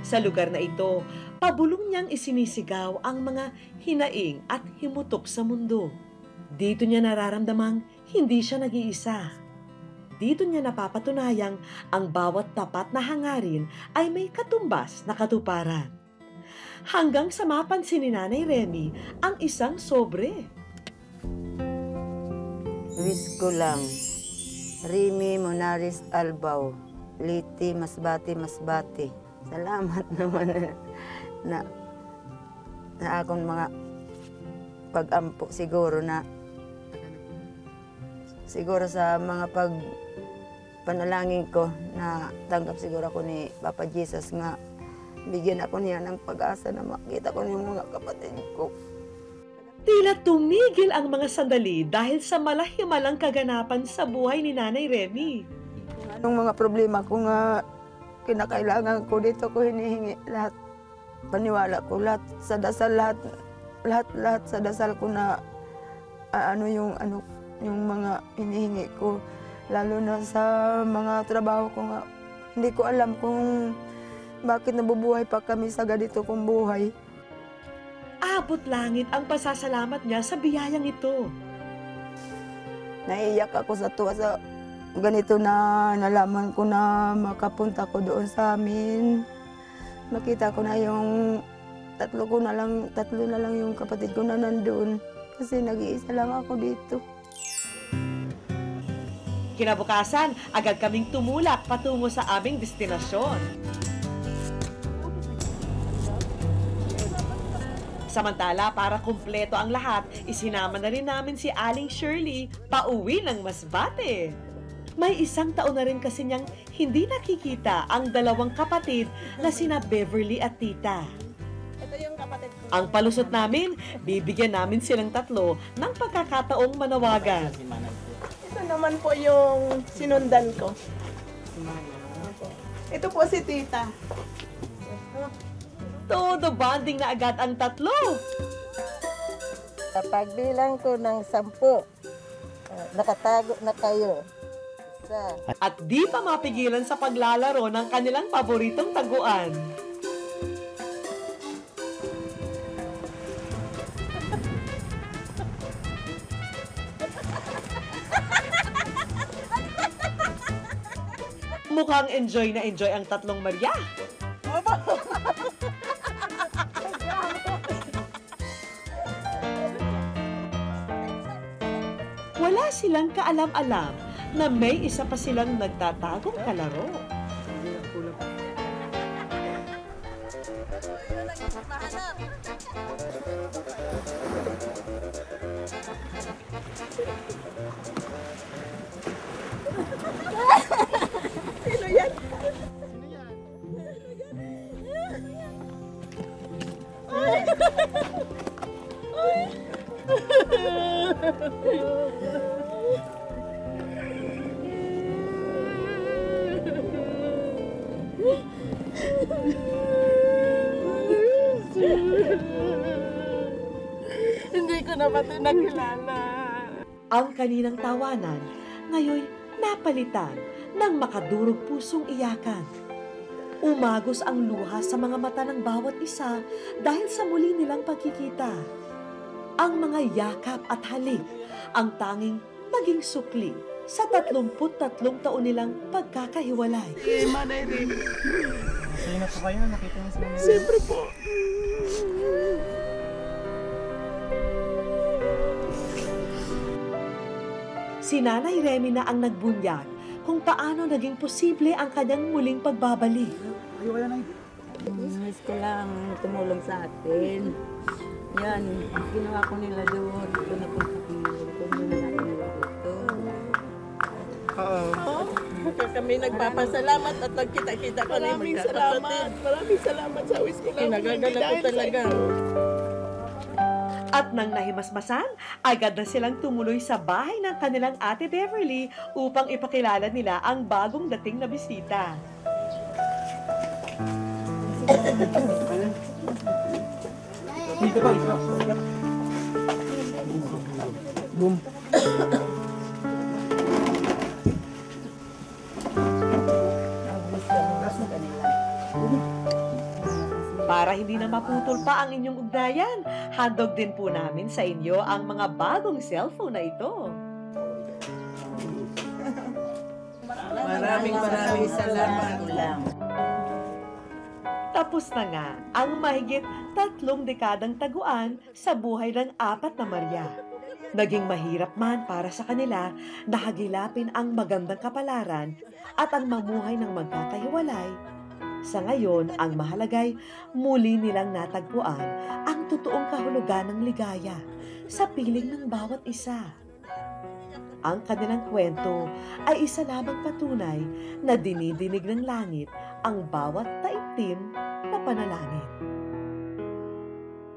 Sa lugar na ito, pabulong niyang isinisigaw ang mga hinaing at himutok sa mundo. Dito niya nararamdamang hindi siya nag-iisa. Dito niya napapatunayang ang bawat tapat na hangarin ay may katumbas na katuparan. Hanggang sa mapansin ni Nanay Remy ang isang sobre. Wish ko lang, Remy Monaris Albao, Liti Masbati. Salamat naman na akong mga pag-ampo siguro sa mga panalangin ko na tanggap siguro ako ni Papa Jesus nga bigyan ako niya ng pag-asa na makita ko yung mga kapatid ko. Tila tumigil ang mga sandali dahil sa malahimalang kaganapan sa buhay ni Nanay Remy. Anong mga problema ko nga kinakailangan ko dito ko hinihingi lahat. Paniwala ko lahat sa dasal, lahat sa dasal ko na yung mga hinihingi ko, lalo na sa mga trabaho ko nga. Hindi ko alam kung bakit nabubuhay pa kami sa ganito kong buhay. Abot langit ang pasasalamat niya sa biyayang ito. Naiiyak ako sa tuwa sa ganito na nalaman ko na makapunta ko doon sa amin. Makita ko na yung tatlo na lang yung kapatid ko na nandun. Kasi nag-iisa lang ako dito. Kinabukasan, agad kaming tumulak patungo sa aming destinasyon. Samantala, para kumpleto ang lahat, isinama na rin namin si Aling Shirley pauwi ng Masbate. May isang taon na rin kasi niyang hindi nakikita ang dalawang kapatid na sina Beverly at Tita. Ito yung kapatid ko. Ang palusot namin, bibigyan namin silang tatlo ng pagkakataong manawagan. Ito naman po yung sinundan ko. Ito po si Tita. Todo bonding na agad ang tatlo. Kapag bilang ko ng 10, nakatago na kayo. At di pa mapigilan sa paglalaro ng kanilang paboritong taguan. Mukhang enjoy na enjoy ang tatlong Maria. Wala silang kaalam-alam na may isa pa silang nagtatagong kalaro. Sino yan? Hindi ko na pati nakilala. Ang kaninang tawanan, ngayon napalitan ng makadurog pusong iyakan. Umagos ang luha sa mga mata ng bawat isa dahil sa muli nilang pagkikita. Ang mga yakap at halik ang tanging naging sukli sa 33 taon nilang pagkakahiwalay. Manay rin. Sino po kayo? Nakita niyo sa mga... Siyempre po. Si Nanay Remy na ang nagbunyag kung paano naging posible ang kanyang muling pagbabalik. Ayaw kaya na Miss ko lang tumulong sa atin. Yan, ginawa ko nila doon. Ito na po sa pinulong ko nila natin dito. Oh, kami nagpapasalamat at nagkita-kita kami. Maraming salamat sa Wish ko lang. Kinagagala ko talaga. At nang nahimasmasan, agad na silang tumuloy sa bahay ng kanilang Ate Beverly upang ipakilala nila ang bagong dating na bisita. Dito ka, isa. Boom. Para hindi na maputol pa ang inyong ugnayan, handog din po namin sa inyo ang mga bagong cellphone na ito. Maraming salamat. Tapos na nga ang mahigit 3 dekadang taguan sa buhay ng 4 na Maria. Naging mahirap man para sa kanila na hagilapin ang magandang kapalaran at ang mamuhay ng magkakahiwalay. Sa ngayon, ang mahalagay, muli nilang natagpuan ang totoong kahulugan ng ligaya sa piling ng bawat isa. Ang kanilang kwento ay isa lamang patunay na dinidinig ng langit ang bawat taimtim na panalangin.